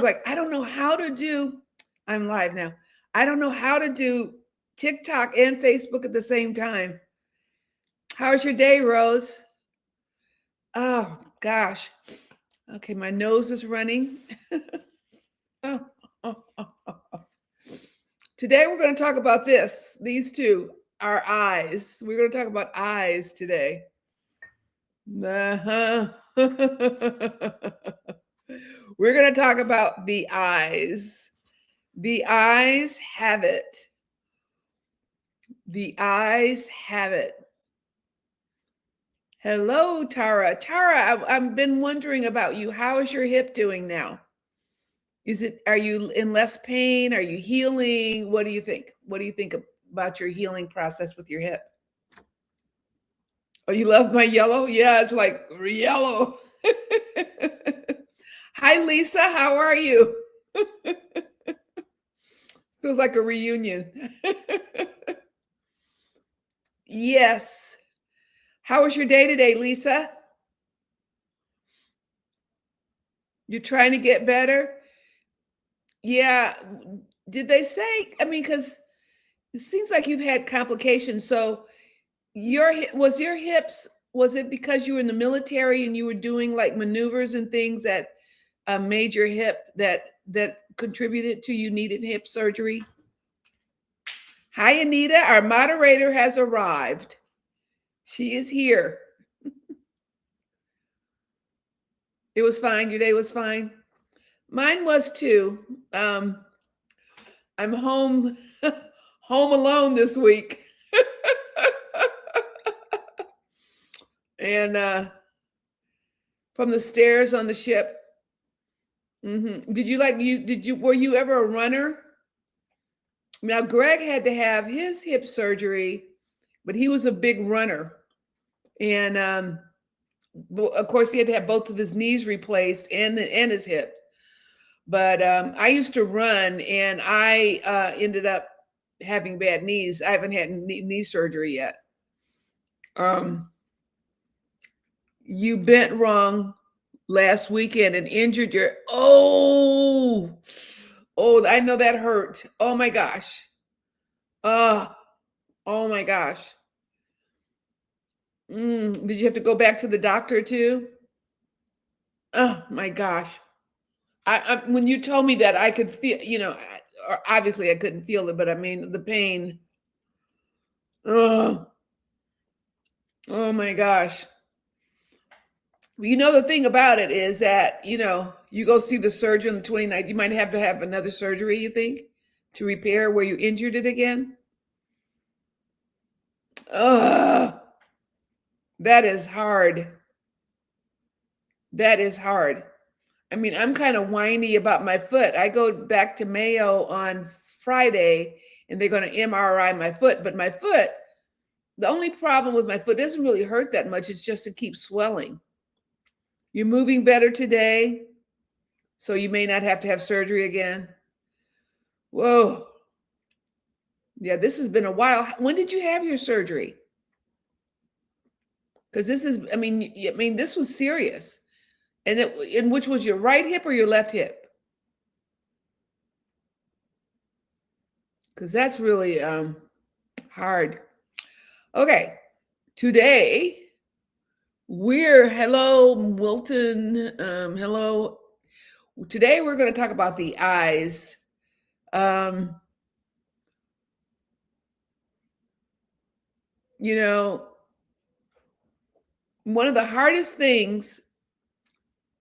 like, I don't know how to do, I'm live now. I don't know how to do TikTok and Facebook at the same time. How's your day, Rose? Oh, gosh. Okay, my nose is running. Oh, oh, oh, oh. Today we're going to talk about this. These two, our eyes. We're going to talk about eyes today. Uh-huh. We're going to talk about the eyes. The eyes have it. The eyes have it. Hello, Tara. Tara, I've been wondering about you. How is your hip doing now? Are you in less pain? Are you healing? What do you think? What do you think about your healing process with your hip? Oh, you love my yellow? Yeah, it's like yellow. Hi, Lisa. How are you? Feels like a reunion. Yes. How was your day today, Lisa? You're trying to get better? Yeah. Did they say, I mean, because it seems like you've had complications. So was your hips, was it because you were in the military and you were doing like maneuvers and things that made your hip that contributed to you needed hip surgery? Hi, Anita. Our moderator has arrived. She is here. It was fine. Your day was fine. Mine was too. I'm home alone this week. And from the stairs on the ship. Were you ever a runner? Now, Greg had to have his hip surgery, but he was a big runner. And of course, he had to have both of his knees replaced and his hip. But I used to run, and I ended up having bad knees. I haven't had knee surgery yet. You bent wrong last weekend and injured your, oh, I know that hurt. Oh my gosh. Oh my gosh. Did you have to go back to the doctor too? Oh my gosh. When you told me that, I could feel, obviously I couldn't feel it, but I mean, the pain. Oh my gosh. The thing about it is that, you go see the surgeon on the 29th, you might have to have another surgery, you think, to repair where you injured it again? Ugh. That is hard. That is hard. I mean, I'm kind of whiny about my foot. I go back to Mayo on Friday and they're going to MRI my foot, but my foot, the only problem with my foot doesn't really hurt that much. It's just it keeps swelling. You're moving better today, so you may not have to have surgery again. Whoa. Yeah, this has been a while. When did you have your surgery? Because this is, I mean, this was serious. And which was your right hip or your left hip? Because that's really hard. Okay, today hello, Wilton. Hello. Today we're going to talk about the eyes. One of the hardest things,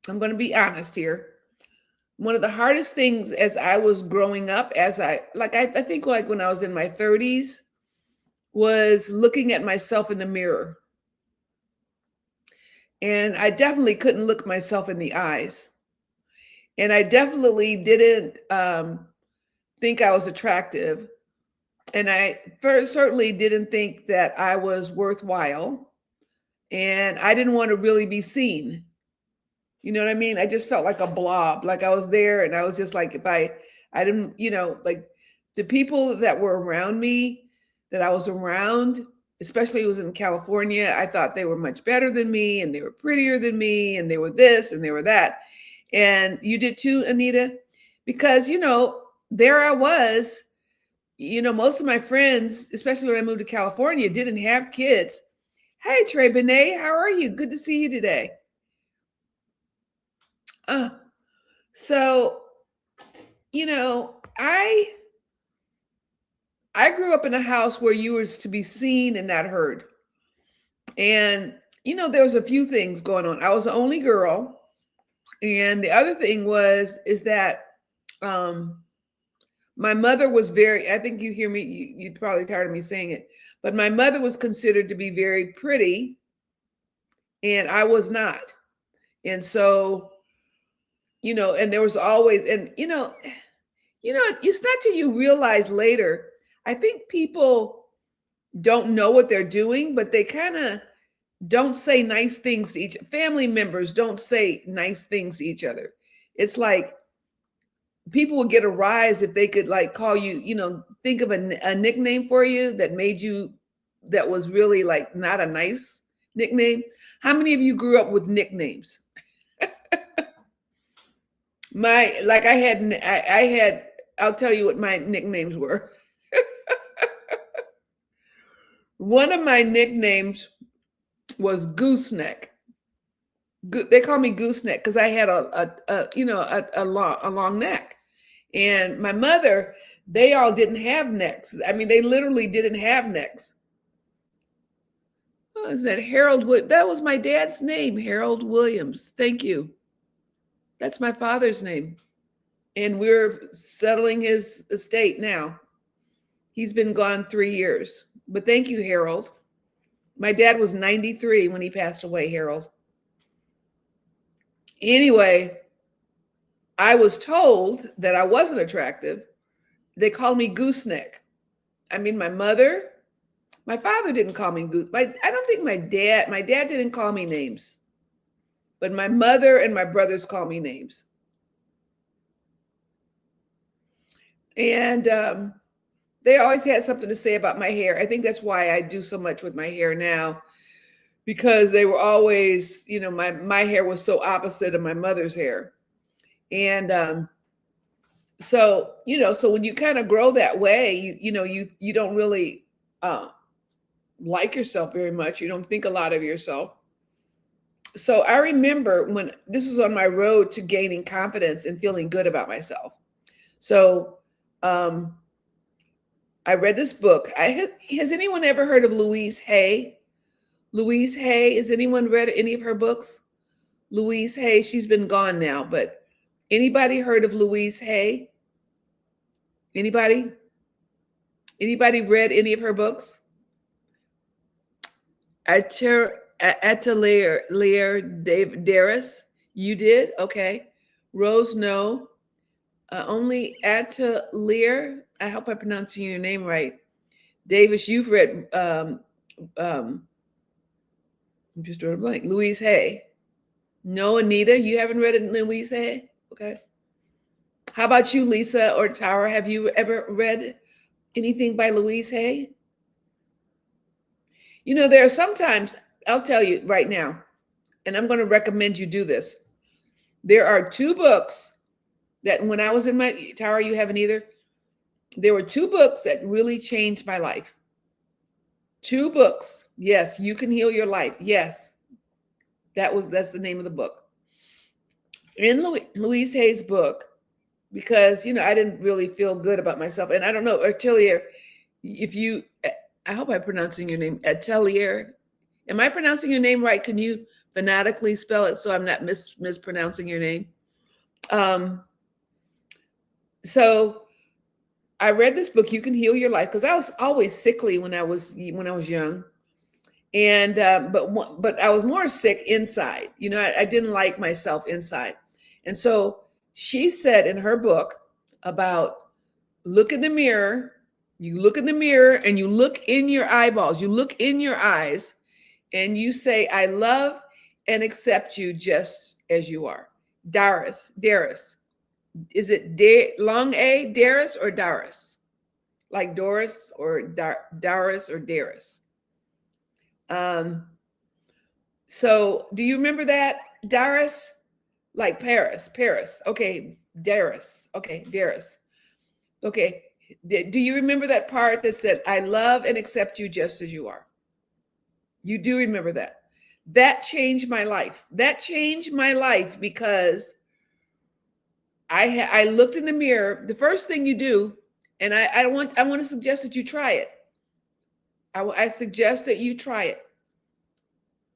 I'm going to be honest here. One of the hardest things as I was growing up, I think like when I was in my 30s, was looking at myself in the mirror. And I definitely couldn't look myself in the eyes. And I definitely didn't think I was attractive. And I certainly didn't think that I was worthwhile. And I didn't want to really be seen. You know what I mean? I just felt like a blob, like I was there and I was just like, if I didn't, like the people that were around me, that I was around, especially it was in California, I thought they were much better than me and they were prettier than me and they were this and they were that. And you did too, Anita? because, there I was, most of my friends, especially when I moved to California, didn't have kids. Hey, Trey Benet, how are you? Good to see you today. Uh, so, you know, I I grew up in a house where you was to be seen and not heard. And, there was a few things going on. I was the only girl. And the other thing is that um my mother was very, I think you hear me, you're probably tired of me saying it, but my mother was considered to be very pretty, and I was not. And so, and there was always, and it's not till you realize later. I think people don't know what they're doing, but they kind of don't say nice things to each family members, don't say nice things to each other. It's like people would get a rise if they could like call you, think of a nickname for you that made you, that was really like not a nice nickname. How many of you grew up with nicknames? My like I had, I'll tell you what my nicknames were. One of my nicknames was Gooseneck. They call me Gooseneck because I had a long neck. And my mother, they all didn't have necks. I mean, they literally didn't have necks. Oh, is that Harold? That was my dad's name, Harold Williams. Thank you. That's my father's name. And we're settling his estate now. He's been gone 3 years. But thank you, Harold. My dad was 93 when he passed away, Harold. Anyway, I was told that I wasn't attractive. They called me Gooseneck. I mean, my father didn't call me Goose. I don't think my dad didn't call me names, but my mother and my brothers call me names. And they always had something to say about my hair. I think that's why I do so much with my hair now, because they were always, my hair was so opposite of my mother's hair. And so when you kind of grow that way, you don't really like yourself very much. You don't think a lot of yourself. So I remember when this was on my road to gaining confidence and feeling good about myself. So um, I read this book. Has anyone ever heard of Louise Hay? Louise Hay, has anyone read any of her books? Louise Hay, she's been gone now, but anybody heard of Louise Hay? Anybody? Anybody read any of her books? Atelier Daris, you did? Okay. Rose, no. Only Atelier. I hope I'm pronouncing your name right. Davis, you've read. I'm just drawing a blank. Louise Hay. No, Anita, you haven't read Louise Hay. Okay. How about you, Lisa or Tara? Have you ever read anything by Louise Hay? There are sometimes, I'll tell you right now, and I'm going to recommend you do this. There are two books that when I was in my, Tara, you haven't either. There were two books that really changed my life. Two books. Yes, You Can Heal Your Life. Yes, that's the name of the book. In Louise Hay's book, because I didn't really feel good about myself, and I don't know, Atelier, I hope I'm pronouncing your name, Atelier. Am I pronouncing your name right? Can you phonetically spell it so I'm not mispronouncing your name? So I read this book, You Can Heal Your Life, because I was always sickly when I was young, and but I was more sick inside. I didn't like myself inside, and so she said in her book about look in the mirror. You look in the mirror and you look in your eyeballs. You look in your eyes, and you say, "I love and accept you just as you are." Daris. Is it long A, Darius or Doris? Like Doris or Doris or Darius? So do you remember that? Doris? Like Paris. Okay. Darius. Okay, Darius. Okay. Do you remember that part that said, I love and accept you just as you are? You do remember that. That changed my life. That changed my life because I looked in the mirror. The first thing you do, and I want to suggest that you try it. I suggest that you try it.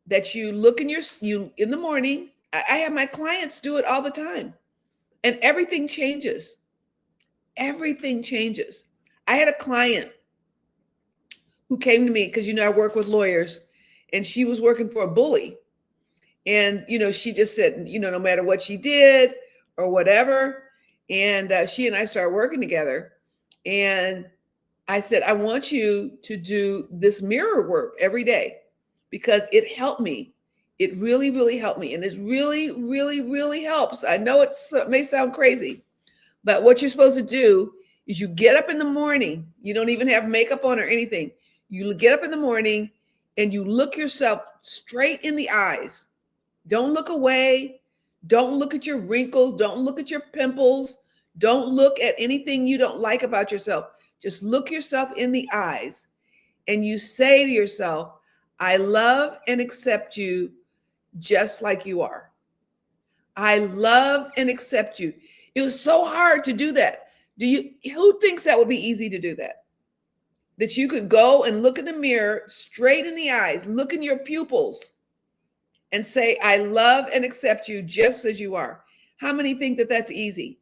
That you look in you in the morning. I have my clients do it all the time, and everything changes. Everything changes. I had a client who came to me because I work with lawyers, and she was working for a bully. And, she just said, no matter what she did or whatever. And she and I started working together. And I said, I want you to do this mirror work every day because it helped me. It really, really helped me. And it really, really, really helps. I know it may sound crazy, but what you're supposed to do is you get up in the morning. You don't even have makeup on or anything. You get up in the morning and you look yourself straight in the eyes. Don't look away. Don't look at your wrinkles. Don't look at your pimples. Don't look at anything you don't like about yourself. Just look yourself in the eyes and you say to yourself, I love and accept you just like you are. I love and accept you. It was so hard to do that. Who thinks that would be easy to do that? That you could go and look in the mirror straight in the eyes, look in your pupils, and say, I love and accept you just as you are. How many think that that's easy?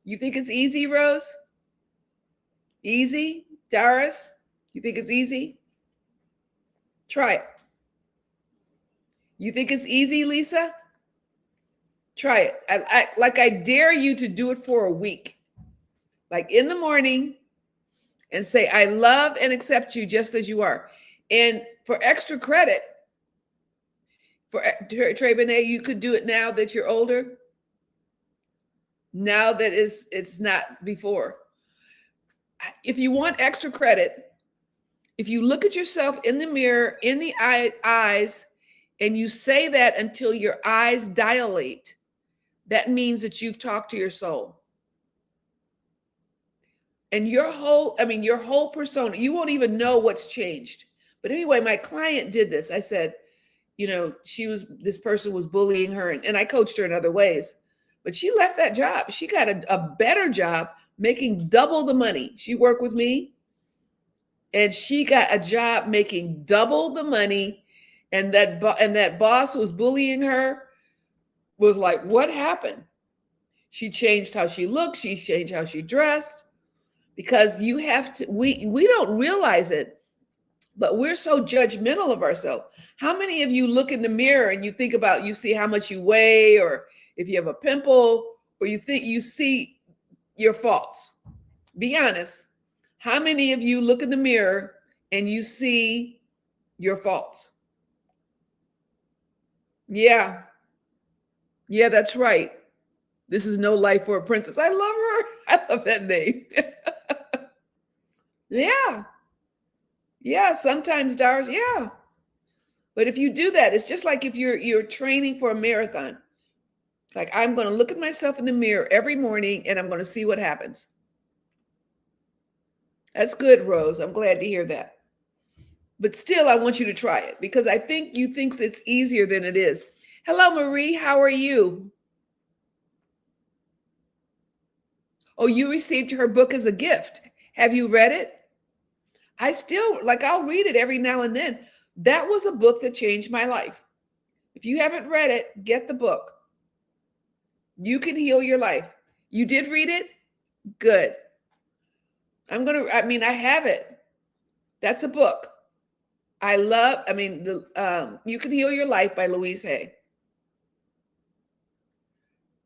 You think it's easy, Rose? Easy? Doris? You think it's easy? Try it. You think it's easy, Lisa? Try it. I dare you to do it for a week. Like in the morning and say, I love and accept you just as you are. And for extra credit, for Trey Benet, you could do it now that you're older. Now that it's not before. If you want extra credit, if you look at yourself in the mirror, in the eyes, and you say that until your eyes dilate, that means that you've talked to your soul. And your whole persona, you won't even know what's changed. But anyway, my client did this. I said, this person was bullying her, and I coached her in other ways. But she left that job. She got a better job making double the money. She worked with me and she got a job making double the money. And that boss who was bullying her was like, what happened? She changed how she looked. She changed how she dressed because you have to, we don't realize it, but we're so judgmental of ourselves. How many of you look in the mirror and you think about, you see how much you weigh, or if you have a pimple, or you think you see your faults? Be honest. How many of you look in the mirror and you see your faults? Yeah. Yeah, that's right. This is No Life for a Princess. I love her. I love that name. Yeah. Yeah, sometimes, Doris, yeah. But if you do that, it's just like if you're training for a marathon. Like, I'm going to look at myself in the mirror every morning and I'm going to see what happens. That's good, Rose. I'm glad to hear that. But still, I want you to try it because I think you think it's easier than it is. Hello, Marie. How are you? Oh, you received her book as a gift. Have you read it? I'll read it every now and then. That was a book that changed my life. If you haven't read it, get the book. You Can Heal Your Life. You did read it? Good. I have it. That's a book. You Can Heal Your Life by Louise Hay.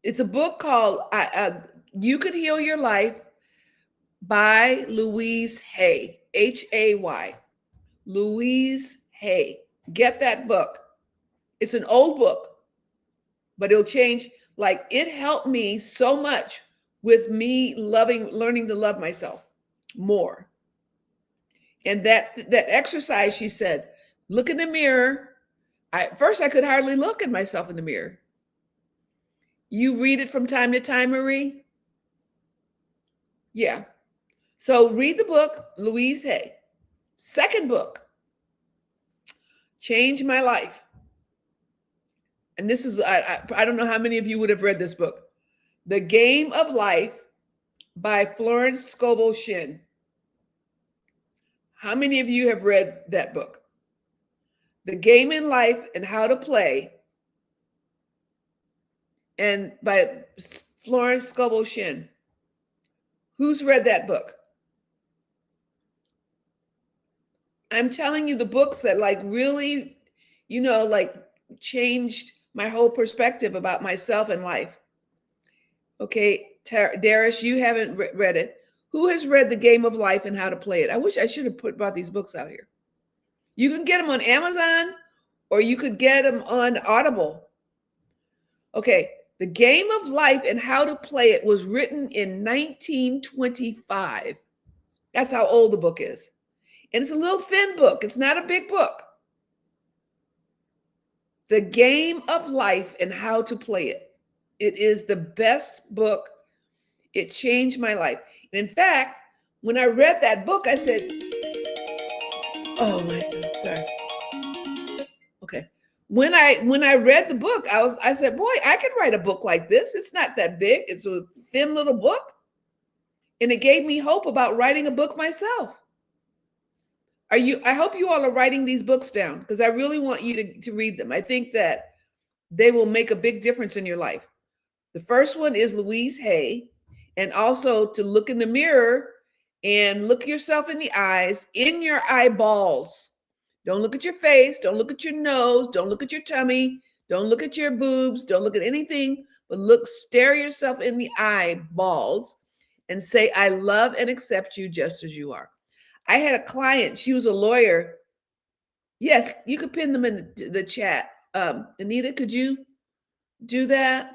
It's a book called You Can Heal Your Life by Louise Hay, Hay. Louise Hay. Get that book. It's an old book, but it'll change. Like, it helped me so much with me learning to love myself more. And that exercise, she said, look in the mirror. At first I could hardly look at myself in the mirror. You read it from time to time, Marie? Yeah. So read the book, Louise Hay. Second book, Change My Life. And this is, I don't know how many of you would have read this book. The Game of Life by Florence Scovel Shinn. How many of you have read that book? The Game in Life and How to Play, and by Florence Scovel Shinn. Who's read that book? I'm telling you, the books that like really, like changed my whole perspective about myself and life. Okay, Darius, you haven't read it. Who has read The Game of Life and How to Play It? I wish I should have brought these books out here. You can get them on Amazon, or you could get them on Audible. Okay, The Game of Life and How to Play It was written in 1925. That's how old the book is. And it's a little thin book. It's not a big book. The Game of Life and How to Play It. It is the best book. It changed my life. And in fact, when I read that book, I said, oh my God, sorry. Okay. When I read the book, I said, boy, I could write a book like this. It's not that big. It's a thin little book. And it gave me hope about writing a book myself. I hope you all are writing these books down, because I really want you to read them. I think that they will make a big difference in your life. The first one is Louise Hay, and also to look in the mirror and look yourself in the eyes, in your eyeballs. Don't look at your face. Don't look at your nose. Don't look at your tummy. Don't look at your boobs. Don't look at anything, but stare yourself in the eyeballs and say, I love and accept you just as you are. I had a client, she was a lawyer. Yes, you could pin them in the chat. Anita, could you do that?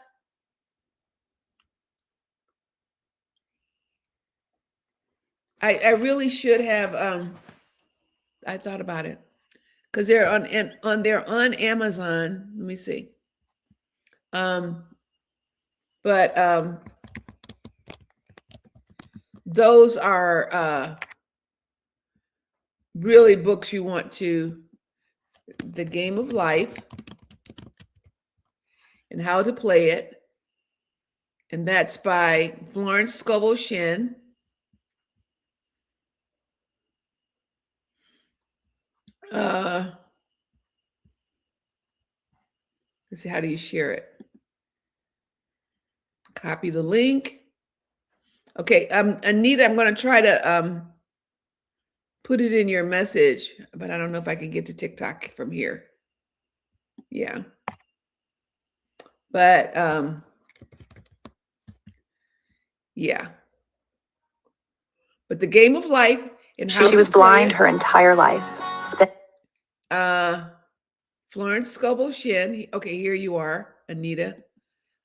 I really should have, I thought about it, because they're on Amazon. Let me see. But those are really books you want to, The Game of Life and How to Play It. And that's by Florence Scovel Shinn. Let's see, how do you share it? Copy the link. Okay, Anita, I'm going to try to put it in your message, but I don't know if I can get to TikTok from here. Yeah. But yeah. But The Game of Life and How she was blind her entire life. Florence Scovel Shinn. Okay, here you are, Anita.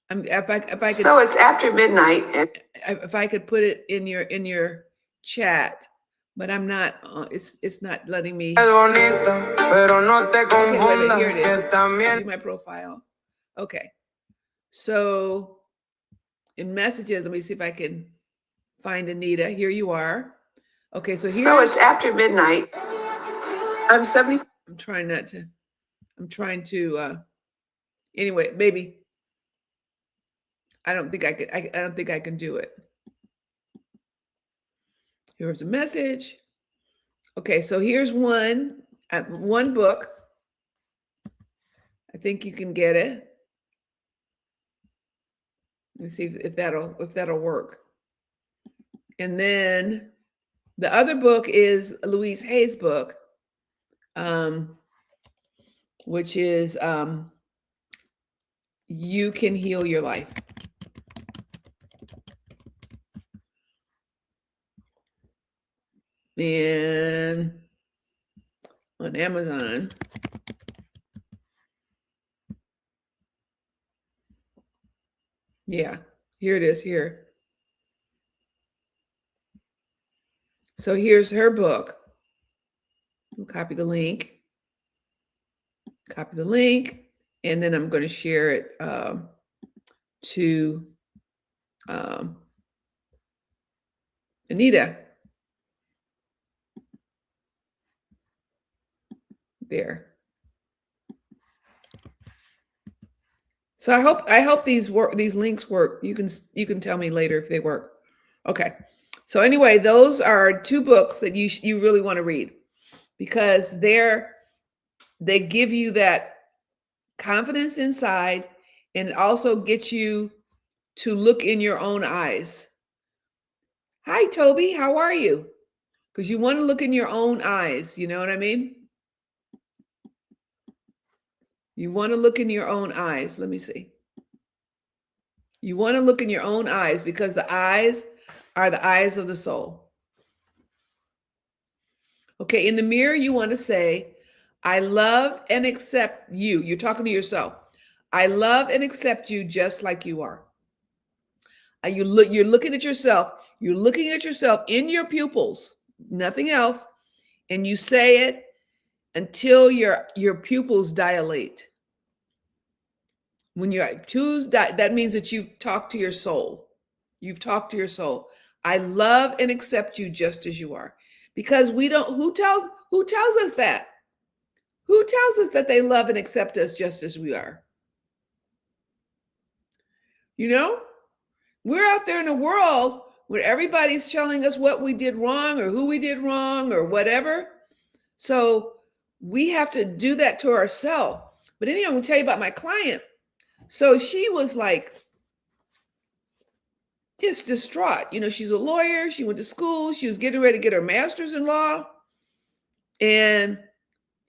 If I could. So it's after midnight, and if I could put it in your chat, but I'm not. It's not letting me. Okay, wait a minute. Here it is. Do my profile. Okay. So in messages, let me see if I can find Anita. Here you are. Okay, so it's after midnight. I'm 70. I'm trying to. Anyway, maybe. I don't think I could. I don't think I can do it. Here's a message. Okay, so here's one book. I think you can get it. Let me see if that'll work. And then the other book is Louise Hay's book, which is You Can Heal Your Life. And on Amazon. Yeah, here it is here. So here's her book. We'll copy the link. Copy the link, and then I'm going to share it to um, Anita. There. So I hope these work. These links work. You can tell me later if they work. Okay. So anyway, those are two books that you really want to read because they give you that confidence inside, and it also gets you to look in your own eyes. Hi, Toby. How are you? Because you want to look in your own eyes. You know what I mean? You want to look in your own eyes. Let me see. You want to look in your own eyes because the eyes are the eyes of the soul. Okay, in the mirror, you want to say, I love and accept you. You're talking to yourself. I love and accept you just like you are. And you're looking at yourself. You're looking at yourself in your pupils, nothing else, and you say it until your pupils dilate. When your pupils that means that you've talked to your soul. You've talked to your soul. I love and accept you just as you are. Because we don't who tells us that? Who tells us that they love and accept us just as we are? You know? We're out there in the world where everybody's telling us what we did wrong or who we did wrong or whatever. So we have to do that to ourselves. But anyway, I'm going to tell you about my client. So she was like just distraught. You know, she's a lawyer. She went to school. She was getting ready to get her master's in law. And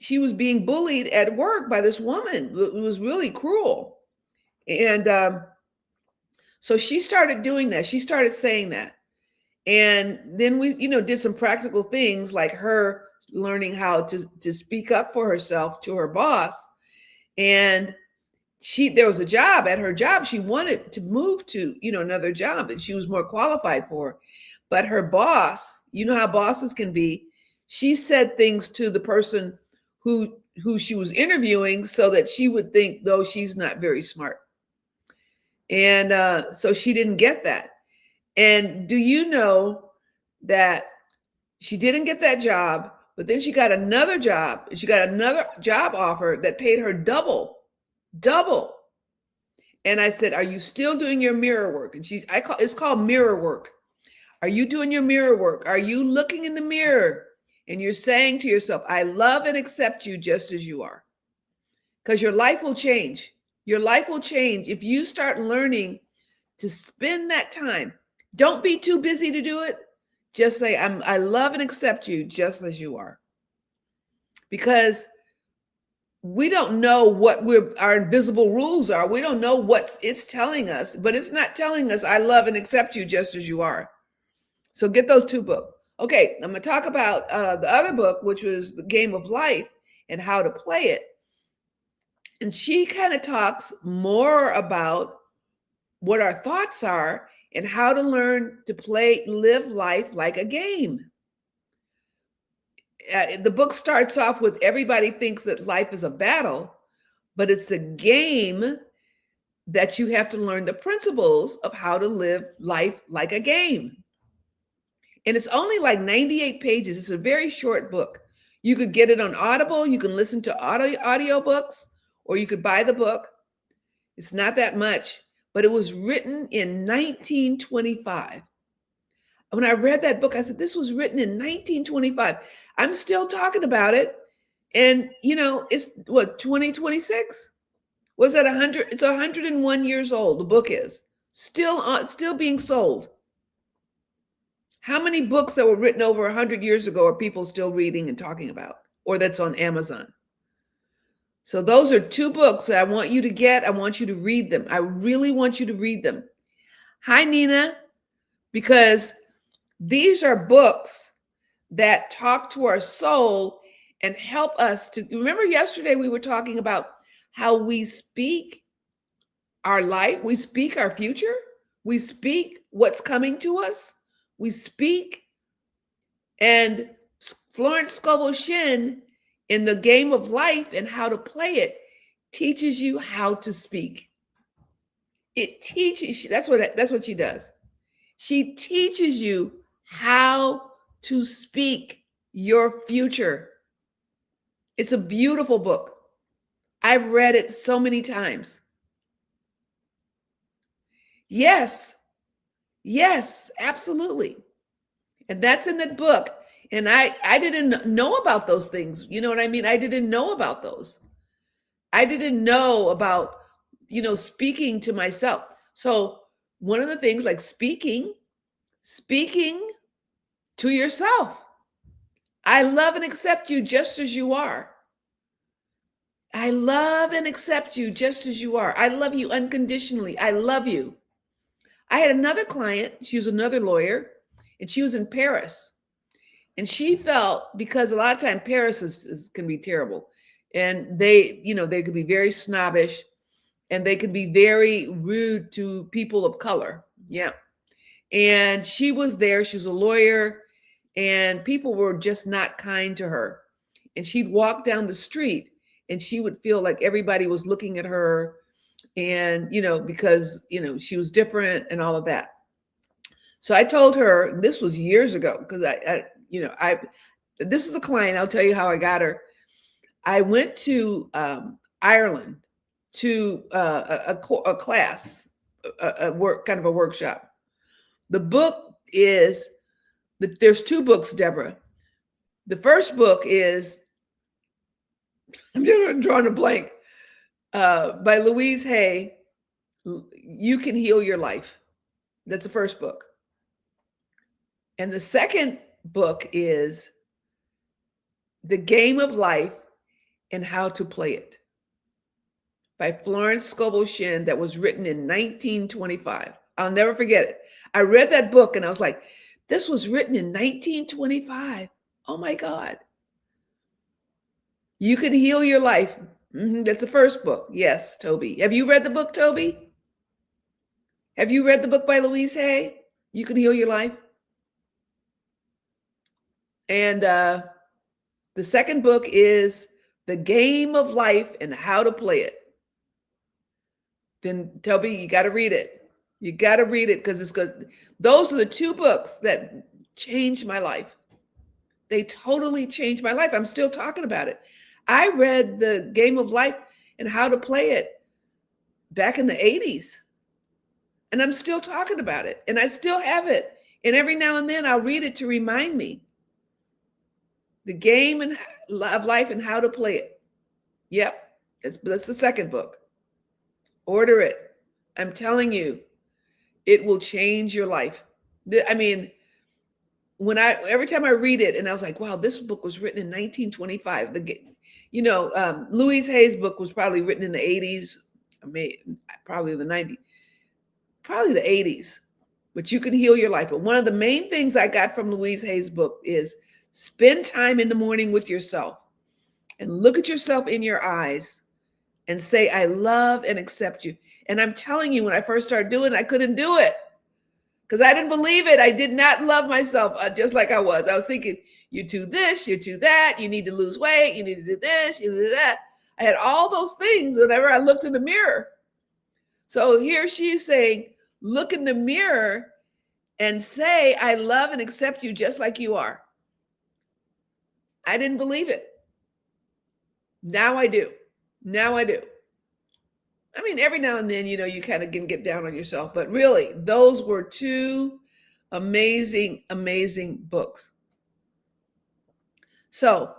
she was being bullied at work by this woman. It was really cruel. And so she started doing that. She started saying that. And then we, did some practical things like her learning how to speak up for herself to her boss. And there was a job at her job. She wanted to move to, another job that she was more qualified for. But her boss, you know how bosses can be, she said things to the person who she was interviewing so that she would think, though, she's not very smart. And so she didn't get that. And do you know that she didn't get that job, but then she got another job. She got another job offer that paid her double. And I said, "Are you still doing your mirror work?" And it's called mirror work. Are you doing your mirror work? Are you looking in the mirror and you're saying to yourself, I love and accept you just as you are? Because your life will change. Your life will change if you start learning to spend that time. Don't be too busy to do it. Just say, I love and accept you just as you are. Because we don't know what our invisible rules are. We don't know what it's telling us, but it's not telling us, I love and accept you just as you are. So get those two books. Okay, I'm going to talk about the other book, which was The Game of Life and how to play it. And she kind of talks more about what our thoughts are and how to learn to live life like a game. The book starts off with everybody thinks that life is a battle, but it's a game that you have to learn the principles of how to live life like a game. And it's only like 98 pages. It's a very short book. You could get it on Audible. You can listen to audio books, or you could buy the book. It's not that much, but it was written in 1925. When I read that book, I said, this was written in 1925. I'm still talking about it. And, it's what, 2026? Was that 100? It's 101 years old. The book is still being sold. How many books that were written over 100 years ago are people still reading and talking about, or that's on Amazon? So those are two books that I want you to get. I want you to read them. I really want you to read them. Hi, Nina, because these are books that talk to our soul and help us to remember. Yesterday we were talking about how we speak our life, we speak our future, we speak what's coming to us, we speak. And Florence Scovel Shinn in The Game of Life and How to Play It teaches you how to speak. It teaches you, that's what she does. She teaches you how to speak your future. It's a beautiful book. I've read it so many times. Yes, yes, absolutely. And that's in the book. And I didn't know about those things. You know what I mean? I didn't know about those. I didn't know about, speaking to myself. So one of the things like speaking to yourself. I love and accept you just as you are. I love and accept you just as you are. I love you unconditionally. I love you. I had another client, she was another lawyer, and she was in Paris. And she felt, because a lot of time Paris can be terrible. And they could be very snobbish and they could be very rude to people of color. Yeah. And she was there, she was a lawyer, and people were just not kind to her. And she'd walk down the street and she would feel like everybody was looking at her and, because, she was different and all of that. So I told her, this was years ago, because this is a client, I'll tell you how I got her. I went to Ireland to a class, a work, kind of a workshop. The book is, there's two books, Deborah. The first book is, I'm drawing a blank, by Louise Hay, You Can Heal Your Life. That's the first book. And the second book is The Game of Life and How to Play It by Florence Scovel Shinn, that was written in 1925. I'll never forget it. I read that book and I was like, this was written in 1925. Oh my God. You Can Heal Your Life. That's the first book. Yes, Toby. Have you read the book, Toby? Have you read the book by Louise Hay? You Can Heal Your Life? And the second book is The Game of Life and How to Play It. Then Toby, you got to read it. You got to read it, because those are the two books that changed my life. They totally changed my life. I'm still talking about it. I read The Game of Life and How to Play It back in the 80s. And I'm still talking about it. And I still have it. And every now and then I'll read it to remind me. The Game of Life and How to Play It. Yep. That's the second book. Order it. I'm telling you, it will change your life. I mean, every time I read it, and I was like, wow, this book was written in 1925. Louise Hay's book was probably written in the 80s, probably the 90s, probably the 80s. But You Can Heal Your Life. But one of the main things I got from Louise Hay's book is spend time in the morning with yourself and look at yourself in your eyes and say, I love and accept you. And I'm telling you, when I first started doing it, I couldn't do it because I didn't believe it. I did not love myself just like I was. I was thinking, you do this, you do that, you need to lose weight, you need to do this, you do that. I had all those things whenever I looked in the mirror. So here she's saying, look in the mirror and say, I love and accept you just like you are. I didn't believe it. Now I do. Now I do. I mean, every now and then, you kind of can get down on yourself, but really, those were two amazing, amazing books. So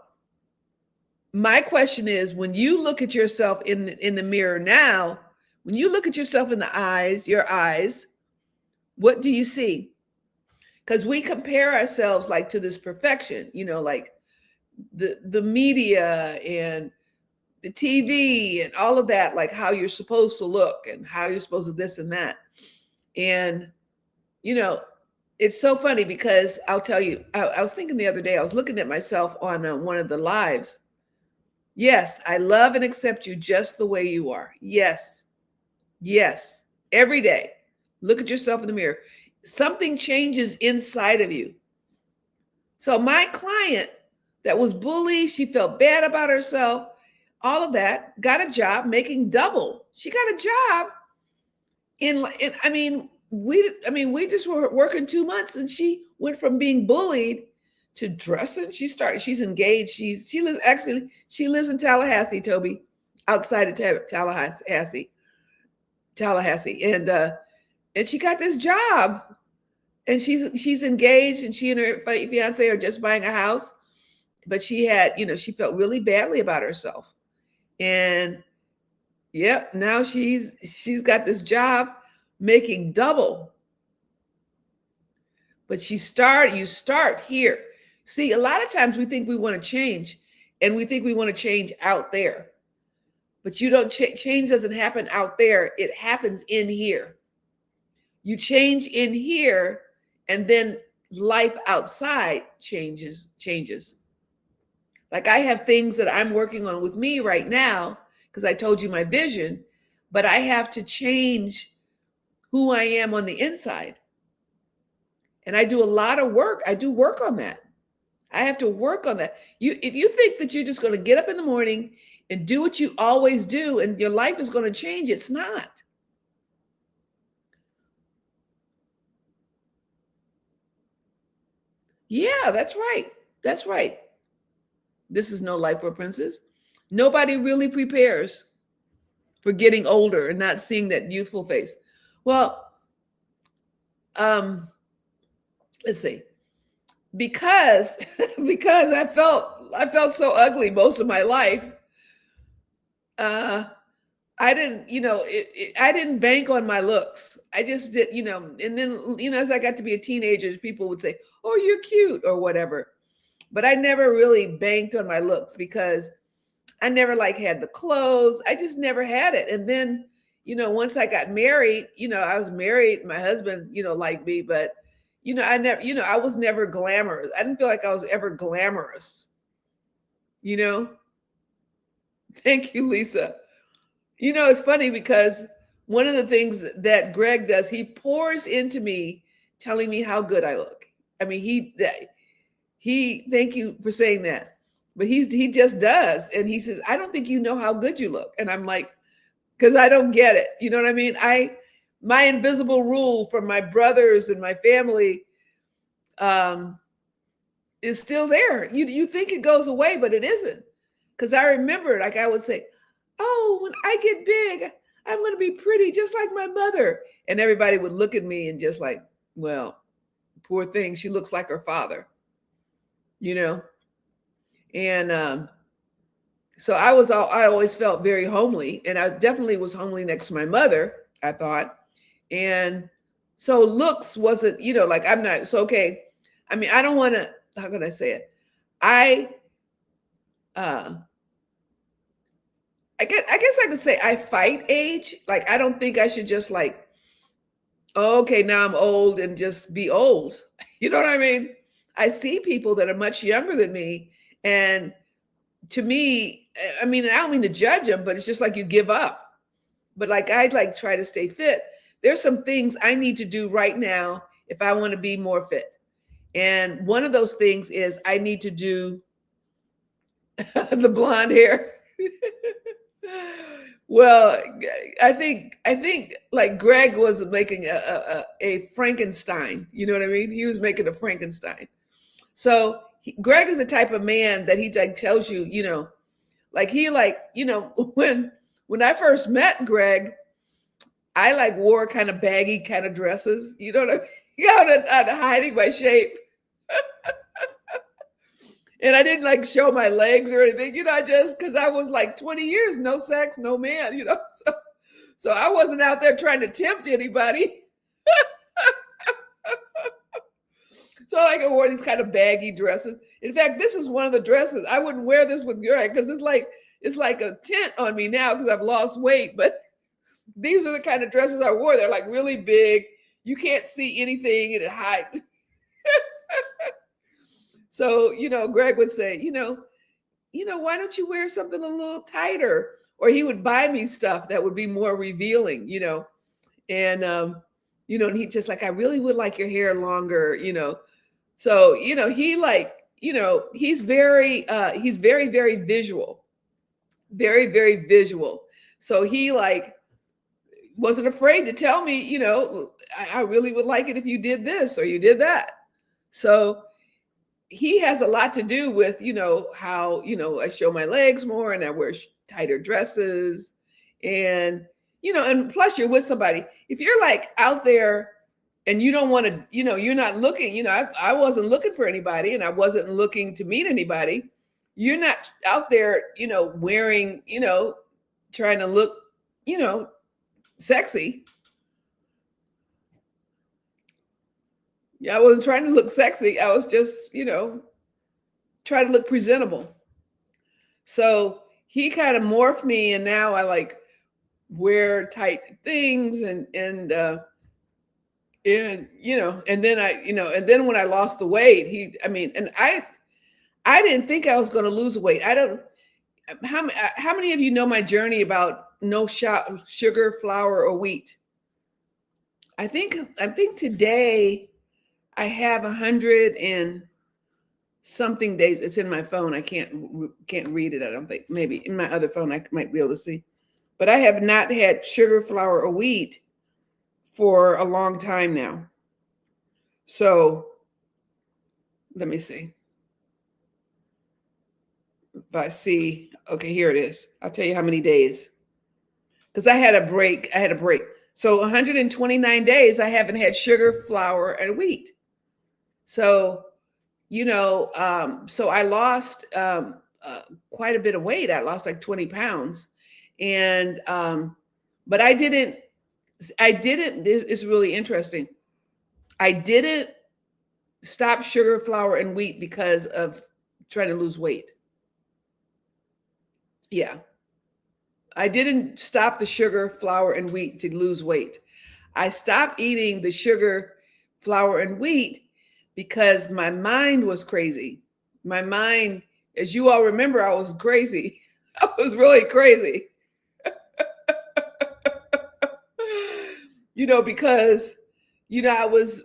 my question is, when you look at yourself in the mirror now, when you look at yourself in your eyes, what do you see? Because we compare ourselves like to this perfection, like the media and the TV and all of that, like how you're supposed to look and how you're supposed to this and that. And, it's so funny because I'll tell you, I was thinking the other day, I was looking at myself on one of the lives. Yes, I love and accept you just the way you are. Yes. Yes. Every day, look at yourself in the mirror. Something changes inside of you. So my client that was bullied, she felt bad about herself, all of that, got a job making double. She got a job we just were working 2 months, and she went from being bullied to dressing. She's engaged. She lives in Tallahassee, Toby, outside of Tallahassee, and she got this job, and she's engaged, and she and her fiance are just buying a house. But she felt really badly about herself, and yep, now she's got this job making double. But you start here. See, a lot of times we think we want to change, and we think we want to change out there. But you don't change doesn't happen out there. It happens in here. You change in here, and then life outside changes. Like I have things that I'm working on with me right now because I told you my vision, but I have to change who I am on the inside. And I do a lot of work. I do work on that. I have to work on that. If you think that you're just going to get up in the morning and do what you always do and your life is going to change, it's not. Yeah, that's right. That's right. This is no life for a princess. Nobody really prepares for getting older and not seeing that youthful face. Well, let's see. Because because I felt so ugly most of my life. I didn't, I didn't bank on my looks. I just did, and then, as I got to be a teenager, people would say, "Oh, you're cute," or whatever. But I never really banked on my looks because I never had the clothes. I just never had it. And then, once I got married, I was married, my husband, liked me, but I never, I was never glamorous. I didn't feel like I was ever glamorous, you know? Thank you, Lisa. It's funny because one of the things that Greg does, he pours into me telling me how good I look. I mean, thank you for saying that. But he just does. And he says, "I don't think you know how good you look." And I'm like, because I don't get it. You know what I mean? My invisible rule from my brothers and my family is still there. You think it goes away, but it isn't. Because I remember, like I would say, "Oh, when I get big, I'm going to be pretty just like my mother." And everybody would look at me and just like, "Well, poor thing, she looks like her father," you know? And so I always felt very homely, and I definitely was homely next to my mother, I thought. And so looks wasn't, like I'm not, so okay. I mean, I don't want to, how can I say it? I, uh, I guess I could say I fight age. Like, I don't think I should just like, "Oh, okay, now I'm old," and just be old. You know what I mean? I see people that are much younger than me, and to me, I mean, I don't mean to judge them, but it's just like you give up. But like I'd like try to stay fit. There's some things I need to do right now if I want to be more fit. And one of those things is I need to do the blonde hair. Well, I think like Greg was making a Frankenstein. You know what I mean? He was making a Frankenstein. So Greg is the type of man that he like tells you, like he like, when I first met Greg, I like wore kind of baggy kind of dresses. You know what I mean? Out of hiding my shape. And I didn't like show my legs or anything, just because I was like 20 years, no sex, no man, So I wasn't out there trying to tempt anybody. So like I wore these kind of baggy dresses. In fact, this is one of the dresses. I wouldn't wear this with Greg because it's like a tent on me now because I've lost weight. But these are the kind of dresses I wore. They're like really big. You can't see anything and it hides. So, Greg would say, why don't you wear something a little tighter? Or he would buy me stuff that would be more revealing, and, and he just like, "I really would like your hair longer," So, he like, he's very, very visual, very, very visual. So he like wasn't afraid to tell me, I really would like it if you did this or you did that. So he has a lot to do with, how, I show my legs more and I wear tighter dresses. And, and plus you're with somebody. If you're like out there and you don't want to, you're not looking, I wasn't looking for anybody and I wasn't looking to meet anybody. You're not out there, wearing, trying to look, sexy. Yeah, I wasn't trying to look sexy. I was just, trying to look presentable. So he kind of morphed me, and now I like wear tight things and and then and then when I lost the weight, and I didn't think I was going to lose weight. I don't. How many of you know my journey about no sugar, flour, or wheat? I think today I have 100 and something days. It's in my phone. I can't read it. I don't think. Maybe in my other phone I might be able to see. But I have not had sugar, flour, or wheat for a long time now. So let me see. If I see, okay, here it is. I'll tell you how many days. Because I had a break. So 129 days I haven't had sugar, flour, and wheat. So, so I lost quite a bit of weight. I lost like 20 pounds. And, but I didn't, it's really interesting. I didn't stop sugar, flour, and wheat because of trying to lose weight. Yeah. I didn't stop the sugar, flour, and wheat to lose weight. I stopped eating the sugar, flour, and wheat because my mind was crazy. My mind, as you all remember, I was crazy. I was really crazy. Because, I was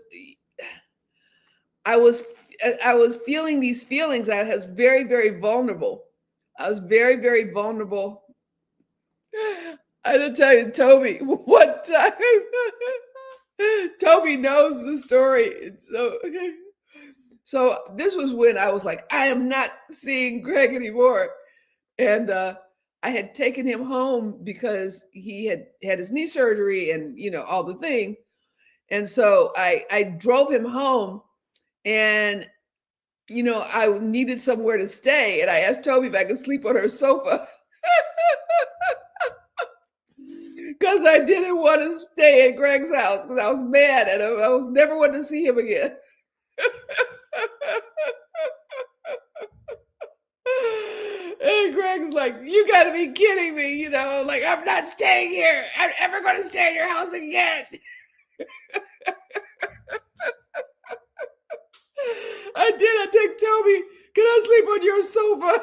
I was feeling these feelings. I was very, very vulnerable. I was very, very vulnerable. I had to tell you, Toby, one time, Toby knows the story. So this was when I was like, I am not seeing Greg anymore. And I had taken him home because he had his knee surgery and, all the thing. And so I drove him home and, I needed somewhere to stay. And I asked Toby if I could sleep on her sofa. Because I didn't want to stay at Greg's house because I was mad and I was never wanting to see him again. And Greg's like, you got to be kidding me. Like, I'm not staying here. I'm never going to stay in your house again. I did. I take Toby. Can I sleep on your sofa?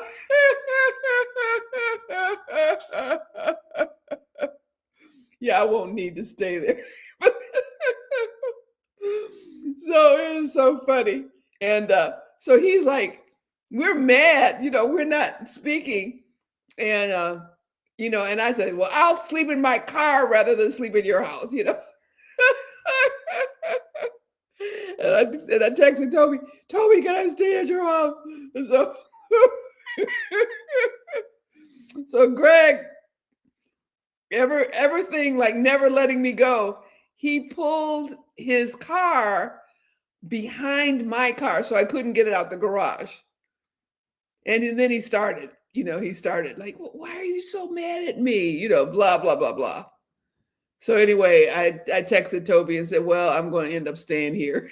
Yeah, I won't need to stay there. So it was so funny. And so he's like, we're mad, we're not speaking. And, and I said, well, I'll sleep in my car rather than sleep in your house, And I texted Toby, can I stay at your house? And so Greg, everything like never letting me go, he pulled his car behind my car so I couldn't get it out the garage. And then he started like, well, why are you so mad at me? Blah, blah, blah, blah. So anyway, I texted Toby and said, well, I'm going to end up staying here.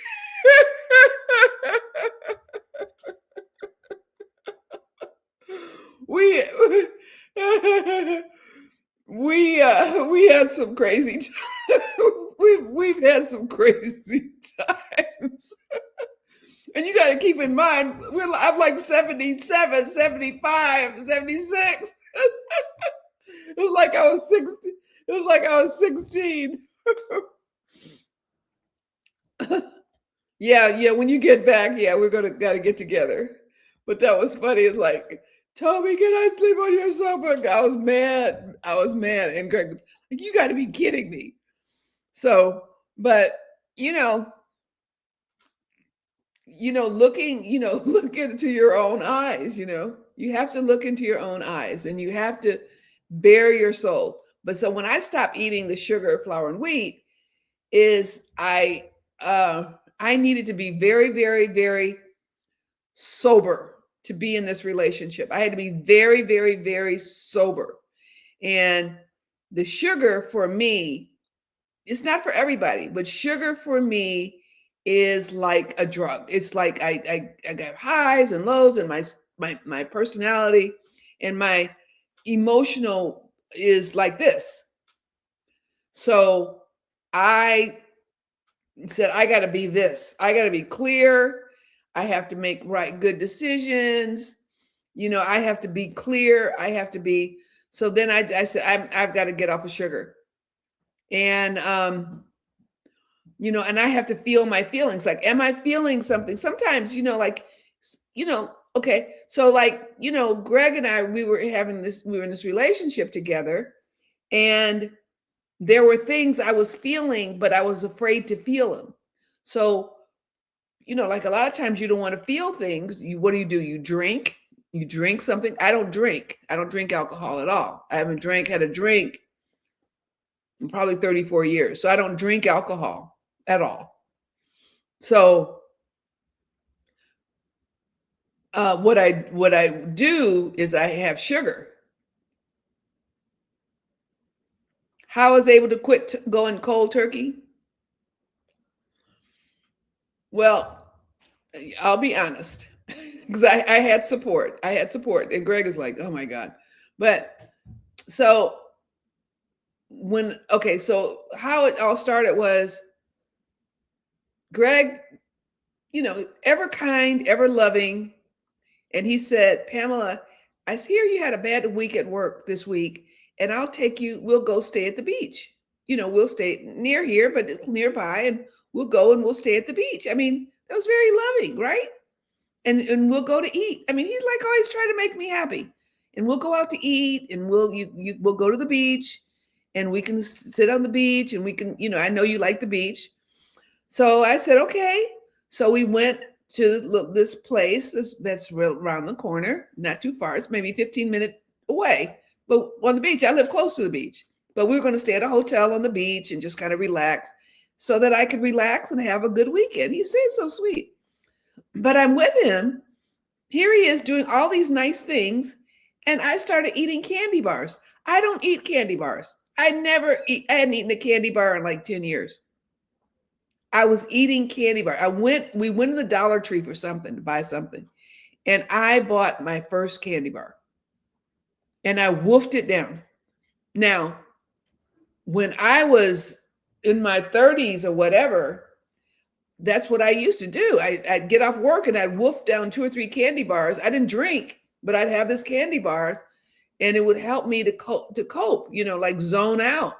we we had some crazy times. We've had some crazy times. And you got to keep in mind, I'm like 77, 75, 76. It was like I was 60. It was like I was 16. Yeah. When you get back, yeah, got to get together. But that was funny. It's like Toby, can I sleep on your sofa? I was mad. I was mad. And Greg, like, you got to be kidding me. So, but you know, looking, look into your own eyes, you have to look into your own eyes and you have to bare your soul. But so when I stopped eating the sugar, flour, and wheat, is I needed to be very, very, very sober to be in this relationship. I had to be very, very, very sober. And the sugar for me, it's not for everybody, but sugar for me is like a drug. It's like I got highs and lows, and my personality and my emotional is like this. So I said, I got to be this. I got to be clear. I have to make right good decisions. I have to be clear. I have to be. So then I said, I've got to get off of sugar. And and I have to feel my feelings. Like, am I feeling something? Sometimes, okay. So like, Greg and I, we were in this relationship together, and there were things I was feeling, but I was afraid to feel them. So, like a lot of times you don't want to feel things. What do? You drink. You drink something. I don't drink. I don't drink alcohol at all. I haven't had a drink in probably 34 years. So I don't drink alcohol at all. So what I do is I have sugar. How I was able to quit going cold turkey? Well, I'll be honest, because I had support. I had support, and Greg is like, "Oh my god!" But so so how it all started was Greg, ever kind, ever loving, and he said, "Pamela, I hear you had a bad week at work this week, and I'll take you. We'll go stay at the beach. We'll stay near here, but it's nearby, and we'll go and we'll stay at the beach." I mean, that was very loving, right? And we'll go to eat. I mean, he's like always trying to make me happy. And we'll go out to eat, and we'll go to the beach, and we can sit on the beach, and we can, I know you like the beach. So I said, okay. So we went to this place that's around the corner, not too far. It's maybe 15-minute away. But on the beach, I live close to the beach. But we were going to stay at a hotel on the beach and just kind of relax so that I could relax and have a good weekend. He said so sweet. But I'm with him. Here he is doing all these nice things. And I started eating candy bars. I don't eat candy bars. I hadn't eaten a candy bar in like 10 years. I was eating candy bar. We went to the Dollar Tree for something, to buy something. And I bought my first candy bar. And I wolfed it down. Now, when I was in my 30s or whatever, that's what I used to do. I'd get off work and I'd wolf down 2 or 3 candy bars. I didn't drink, but I'd have this candy bar, and it would help me to cope, like zone out.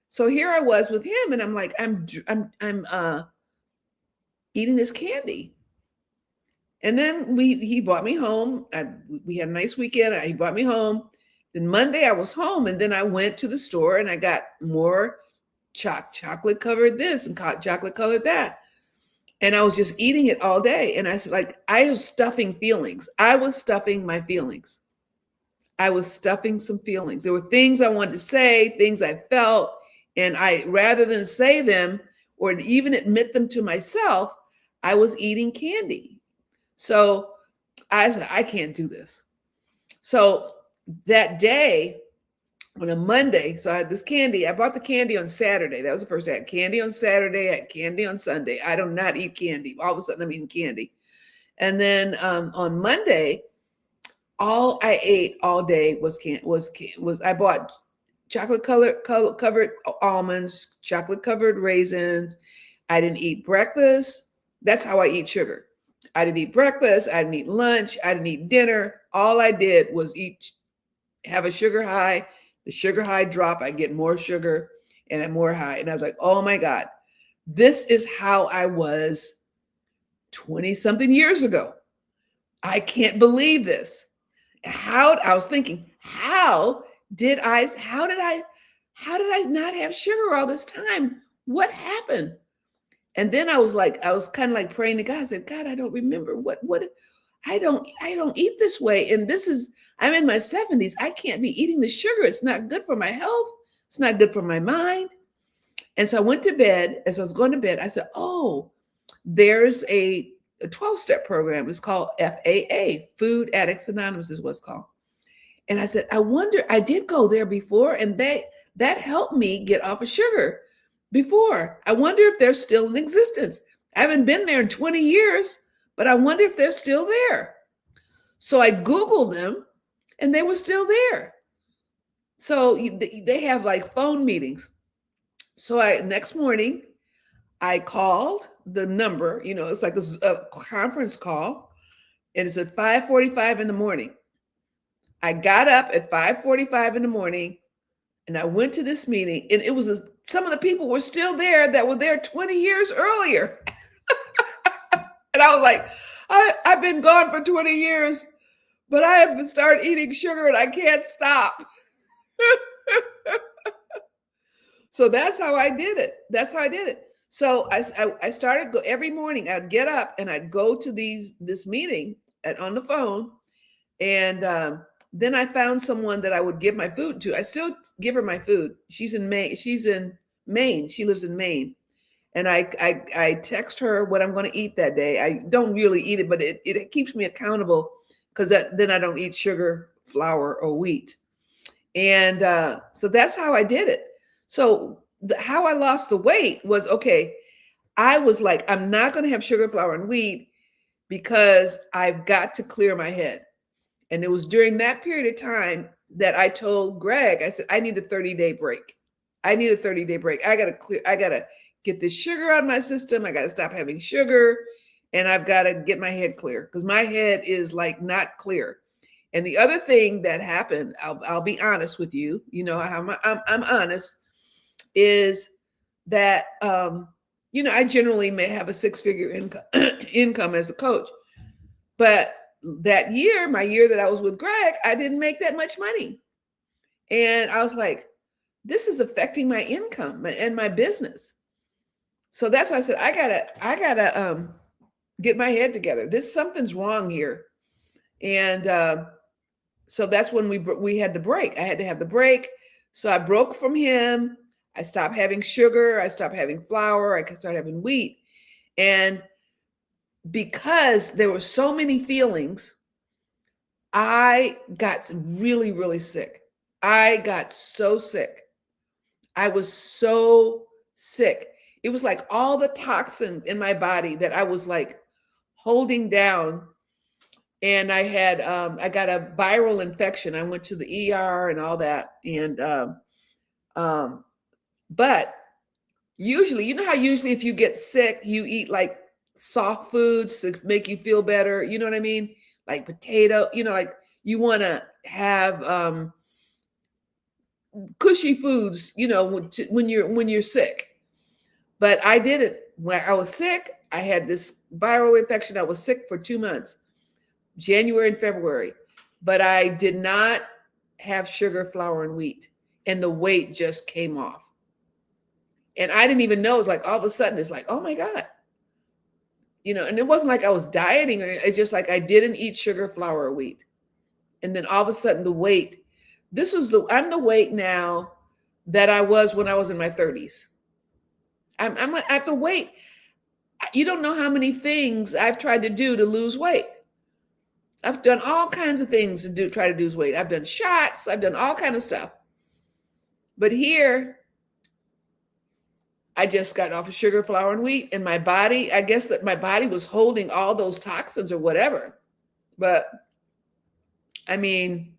So here I was with him, and I'm like, I'm eating this candy. And then he brought me home. We had a nice weekend. He brought me home. Then Monday I was home, and then I went to the store and I got more chocolate covered this and chocolate colored that. And I was just eating it all day. And I said, like, I was stuffing feelings. I was stuffing my feelings. I was stuffing some feelings. There were things I wanted to say, things I felt, and rather than say them or even admit them to myself, I was eating candy. So I said, I can't do this. So that day, on a Monday, so I had this candy. I bought the candy on Saturday. That was the first day. I had candy on Saturday. I had candy on Sunday. I do not eat candy. All of a sudden, I'm eating candy. And then on Monday, all I ate all day was I bought chocolate covered almonds, chocolate covered raisins. I didn't eat breakfast. That's how I eat sugar. I didn't eat breakfast. I didn't eat lunch. I didn't eat dinner. All I did was have a sugar high. The sugar high drop, I get more sugar and I'm more high. And I was like, oh my God, this is how I was 20 something years ago. I can't believe this. How I was thinking, how did I not have sugar all this time? What happened? And then I was kind of like praying to God. I said, God, I don't remember what I don't eat this way. And I'm in my 70s. I can't be eating the sugar. It's not good for my health. It's not good for my mind. And so I went to bed. As I was going to bed, I said, oh, there's a 12-step program. It's called FAA, Food Addicts Anonymous is what's called. And I said, I wonder, I did go there before, and that helped me get off of sugar before. I wonder if they're still in existence. I haven't been there in 20 years, but I wonder if they're still there. So I Googled them, and they were still there. So they have like phone meetings. So next morning, I called the number, it's like a conference call, and it's at 5:45 in the morning. I got up at 5:45 in the morning and I went to this meeting, and some of the people were still there that were there 20 years earlier. And I was like, I've been gone for 20 years, but I have started eating sugar and I can't stop. So that's how I did it. So I started every morning. I'd get up and I'd go to this meeting on the phone, and then I found someone that I would give my food to. I still give her my food. She's in Maine. She lives in Maine, and I text her what I'm going to eat that day. I don't really eat it, but it keeps me accountable, because then I don't eat sugar, flour, or wheat. And so that's how I did it. So how I lost the weight was, okay, I was like, I'm not going to have sugar, flour, and wheat because I've got to clear my head. And it was during that period of time that I told Greg, I said, I need a 30-day break. I got to get this sugar out of my system. I got to stop having sugar, and I've got to get my head clear, because my head is like not clear. And the other thing that happened, I'll be honest with you, I'm honest, is that, I generally may have a 6-figure income as a coach. But that year, my year that I was with Greg, I didn't make that much money. And I was like, this is affecting my income and my business. So that's why I said, I gotta get my head together. Something's wrong here. And so that's when we had the break. I had to have the break. So I broke from him. I stopped having sugar. I stopped having flour. I started having wheat. And because there were so many feelings, I got really, really sick. I got so sick. I was so sick. It was like all the toxins in my body that I was like holding down. And I got a viral infection. I went to the ER and all that. And, but usually, how usually if you get sick, you eat like soft foods to make you feel better. You know what I mean? Like potato, like you want to have cushy foods, when you're sick. But I didn't. When I was sick, I had this viral infection. I was sick for 2 months, January and February. But I did not have sugar, flour, and wheat. And the weight just came off. And I didn't even know. It's like all of a sudden, it's like, oh my God. And it wasn't like I was dieting, or it's just like I didn't eat sugar, flour, or wheat. And then all of a sudden the weight, I'm the weight now that I was when I was in my 30s. I have the weight. You don't know how many things I've tried to do to lose weight. I've done all kinds of things to try to lose weight. I've done shots. I've done all kinds of stuff. But here, I just got off of sugar, flour, and wheat, and my body, I guess that my body was holding all those toxins or whatever. But I mean,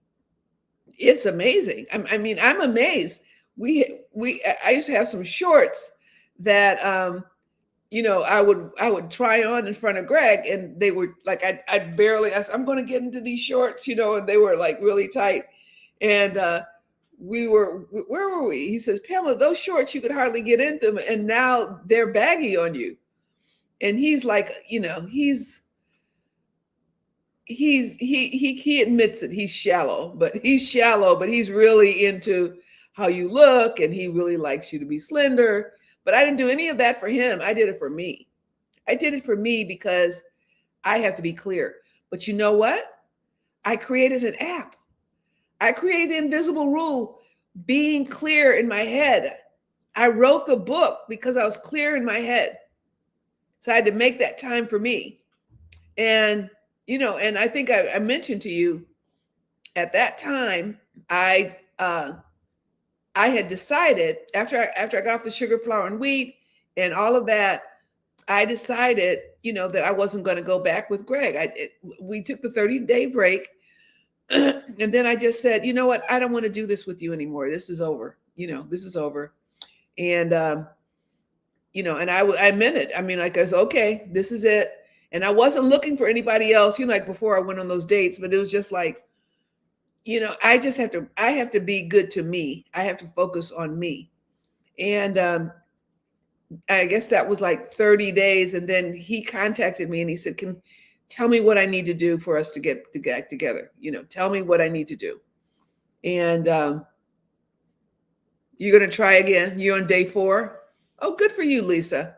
it's amazing. I'm amazed. I used to have some shorts that, I would try on in front of Greg, and they were like, I'm going to get into these shorts, and they were like really tight. And, where were we? He says, Pamela, those shorts, you could hardly get into them, and now they're baggy on you. And he's like, he's he admits it. He's shallow, but he's really into how you look, and he really likes you to be slender. But I didn't do any of that for him. I did it for me. I did it for me because I have to be clear. But you know what? I created an app. I created the invisible rule, being clear in my head. I wrote the book because I was clear in my head. So I had to make that time for me. And, and I think I mentioned to you at that time, I had decided after I got off the sugar, flour, and wheat and all of that, I decided, that I wasn't going to go back with Greg. We took the 30-day break. And then I just said, you know what? I don't want to do this with you anymore. This is over. This is over. And, and I meant it. I mean, like, I said, okay, this is it. And I wasn't looking for anybody else, like before I went on those dates, but it was just like, I have to be good to me. I have to focus on me. And I guess that was like 30 days. And then he contacted me and he said, tell me what I need to do for us to get back together. Tell me what I need to do. And you're going to try again. You're on day 4. Oh, good for you, Lisa.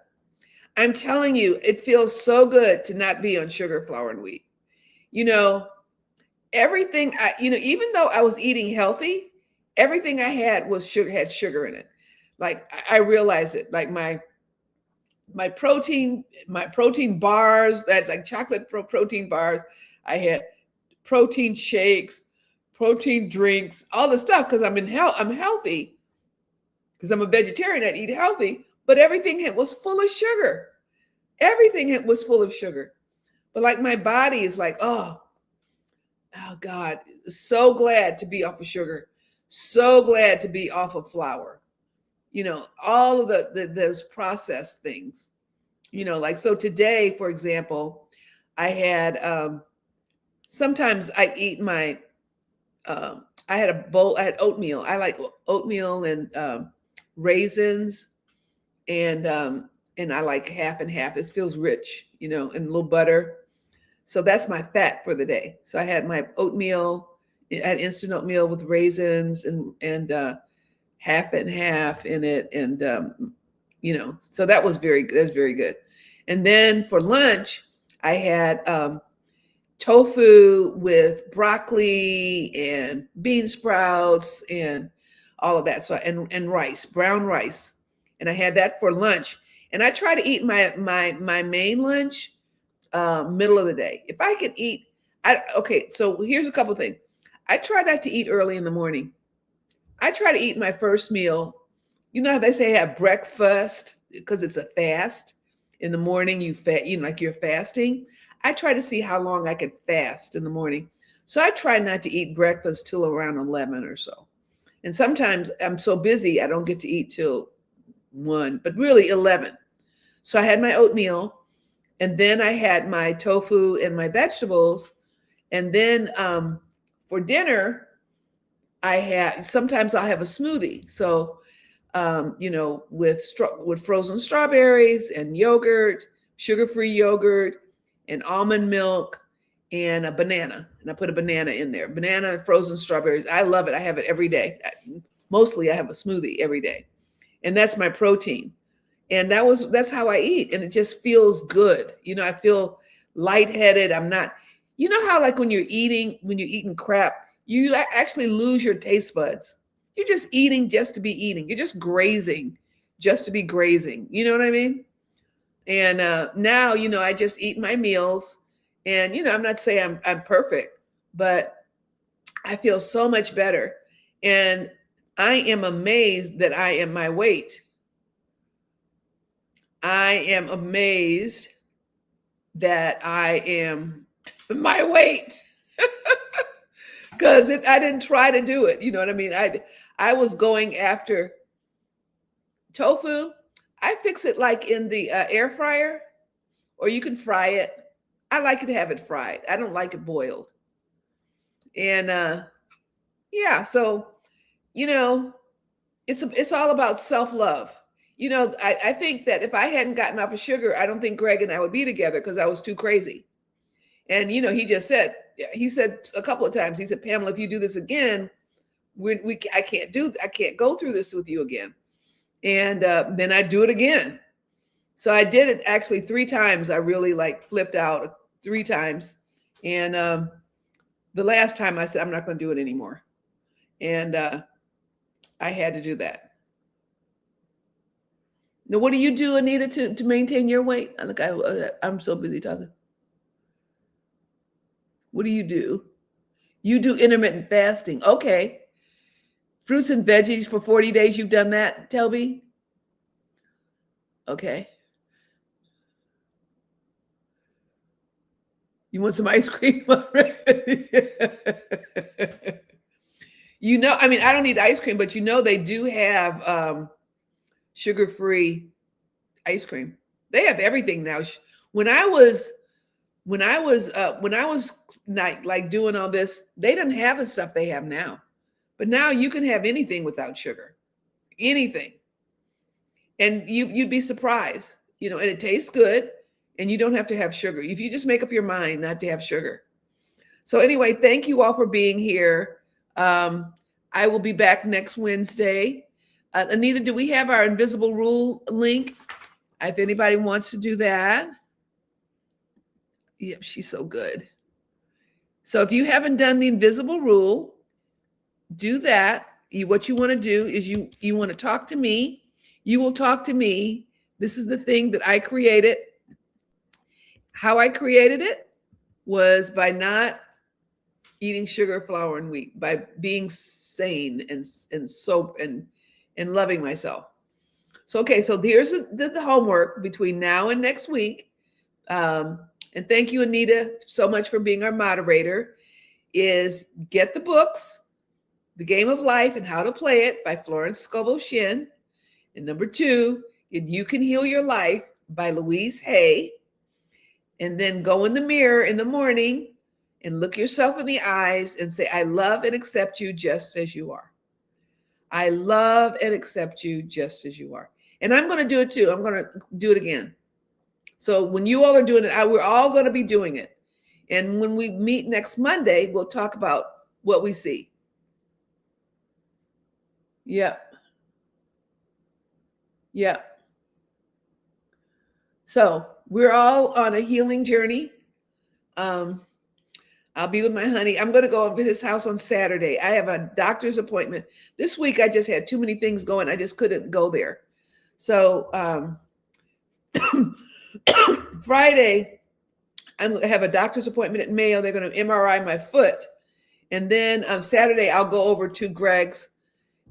I'm telling you, it feels so good to not be on sugar, flour, and wheat. Everything even though I was eating healthy, everything I had had sugar in it. Like I realized it. Like my protein bars, that like chocolate protein bars, I had protein shakes, protein drinks, all the stuff because I'm healthy. Because I'm a vegetarian, I eat healthy, but everything was full of sugar. Everything was full of sugar. But like my body is like, oh God, so glad to be off of sugar. So glad to be off of flour. All of those processed things. Like, so today, for example, I had, sometimes I eat I had a bowl, I had oatmeal. I like oatmeal and raisins and I like half and half. It feels rich, and a little butter. So that's my fat for the day. So I had my oatmeal, I had instant oatmeal with raisins and half and half in it. And, so that was very good. That was very good. And then for lunch, I had tofu with broccoli and bean sprouts and all of that. So, and rice, brown rice. And I had that for lunch. And I try to eat my main lunch middle of the day. If I can eat, okay, so here's a couple of things. I try not to eat early in the morning. I try to eat my first meal. You know how they say have breakfast because it's a fast. In the morning, like you're fasting. I try to see how long I can fast in the morning. So I try not to eat breakfast till around 11 or so. And sometimes I'm so busy, I don't get to eat till 1, but really 11. So I had my oatmeal. And then I had my tofu and my vegetables. And then for dinner, sometimes I'll have a smoothie. So, with frozen strawberries and yogurt, sugar-free yogurt and almond milk and a banana. And I put a banana in there. Banana and frozen strawberries. I love it. I have it every day. Mostly I have a smoothie every day. And that's my protein. And that's how I eat. And it just feels good. I feel lightheaded. I'm not, how like when you're eating crap, you actually lose your taste buds. You're just eating just to be eating. You're just grazing just to be grazing. You know what I mean? And now, I just eat my meals and, I'm not saying I'm perfect, but I feel so much better. And I am amazed that I am my weight. I am amazed that I am my weight because I didn't try to do it. You know what I mean? I was going after tofu. I fix it like in the air fryer, or you can fry it. I like to have it fried. I don't like it boiled. And yeah, so it's all about self-love. I think that if I hadn't gotten off of sugar, I don't think Greg and I would be together because I was too crazy. And, he just said, a couple of times, he said, Pamela, if you do this again, I can't go through this with you again. And then I do it again. So I did it actually 3 times. I really like flipped out 3 times. And the last time I said, I'm not going to do it anymore. And I had to do that. Now, what do you do, Anita, to maintain your weight? Look, I'm so busy talking. What do you do? You do intermittent fasting. Okay. Fruits and veggies for 40 days. You've done that, Telby? Okay. You want some ice cream already? I mean, I don't need ice cream, but they do have sugar-free ice cream. They have everything now. When I was not like doing all this, they didn't have the stuff they have now. But now you can have anything without sugar. Anything. And you'd be surprised, and it tastes good, and you don't have to have sugar. If you just make up your mind not to have sugar. So anyway, thank you all for being here. I will be back next Wednesday. Anita, do we have our invisible rule link? If anybody wants to do that. Yep, she's so good. So if you haven't done the invisible rule, do that. What you want to do is you want to talk to me. You will talk to me. This is the thing that I created. How I created it was by not eating sugar, flour, and wheat, by being sane and soap and loving myself. So, okay, so here's the homework between now and next week. And thank you, Anita, so much for being our moderator, is get the books, The Game of Life and How to Play It by Florence Scovel Shinn. And number 2, You Can Heal Your Life by Louise Hay. And then go in the mirror in the morning and look yourself in the eyes and say, I love and accept you just as you are. I love and accept you just as you are. And I'm going to do it too. I'm going to do it again. So when you all are doing it, we're all going to be doing it. And when we meet next Monday, we'll talk about what we see. Yep. Yep. So we're all on a healing journey. I'll be with my honey. I'm going to go to his house on Saturday. I have a doctor's appointment. This week, I just had too many things going. I just couldn't go there. So Friday, I have a doctor's appointment at Mayo. They're going to MRI my foot. And then on Saturday, I'll go over to Greg's.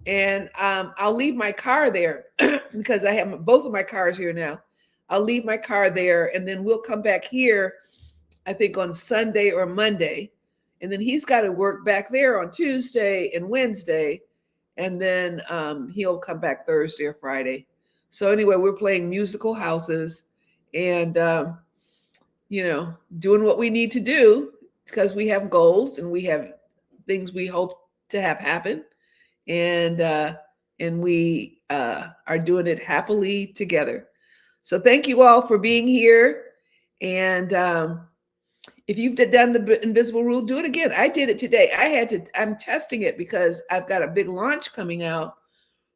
And I'll leave my car there because I have both of my cars here now. I'll leave my car there, and then we'll come back here, I think on Sunday or Monday. And then he's got to work back there on Tuesday and Wednesday. And then he'll come back Thursday or Friday. So anyway, we're playing musical houses and, doing what we need to do because we have goals and we have things we hope to have happen. And we are doing it happily together. So thank you all for being here. And if you've done the invisible rule, do it again. I did it today. I'm testing it because I've got a big launch coming out.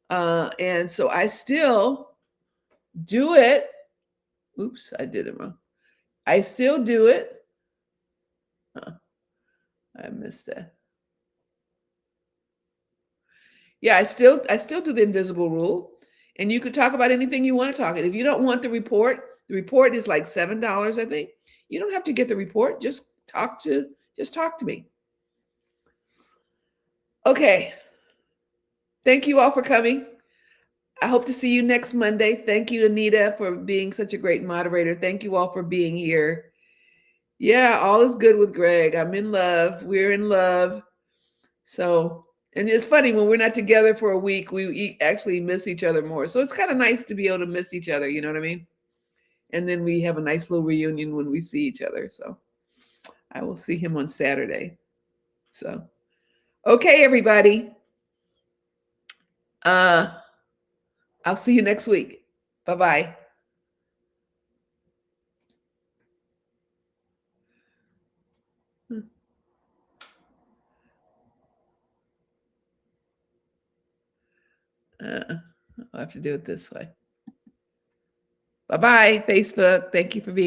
And so I still do it. Oops, I did it wrong. I still do it. I missed that. Yeah, I still do the invisible rule. And you could talk about anything you want to talk about. If you don't want the report is like $7, I think. You don't have to get the report. Just talk to me. Okay. Thank you all for coming. I hope to see you next Monday. Thank you, Anita, for being such a great moderator. Thank you all for being here. Yeah, all is good with Greg. I'm in love. We're in love. So, and it's funny when we're not together for a week, we actually miss each other more. So it's kind of nice to be able to miss each other. You know what I mean? And then we have a nice little reunion when we see each other. So I will see him on Saturday. So, okay, everybody. I'll see you next week. Bye-bye. I'll have to do it this way. Bye-bye, Facebook. Thank you for being